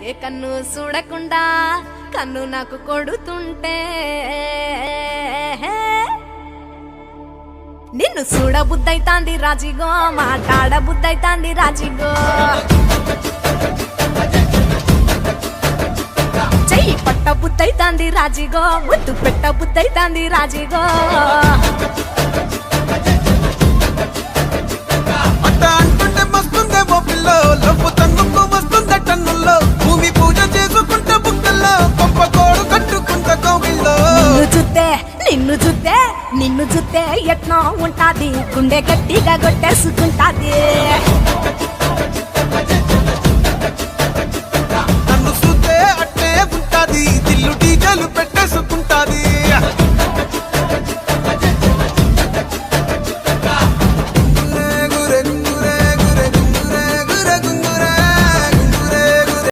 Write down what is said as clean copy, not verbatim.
ఏ కన్ను చూడకుండా కన్ను నాకు కొడుతుంటే నిన్ను చూడబుద్దైతాంది రాజిగో మాట్లాడబుద్దైతాంది రాజిగో చెయ్యి పట్టబుద్దైతాంది రాజిగో ముద్దు పెట్టబుద్దైతాంది రాజిగో నిన్ను చూస్తే ఎట్లా ఉంటాది గుండె గట్టిగా కొట్టేసుకుంటాది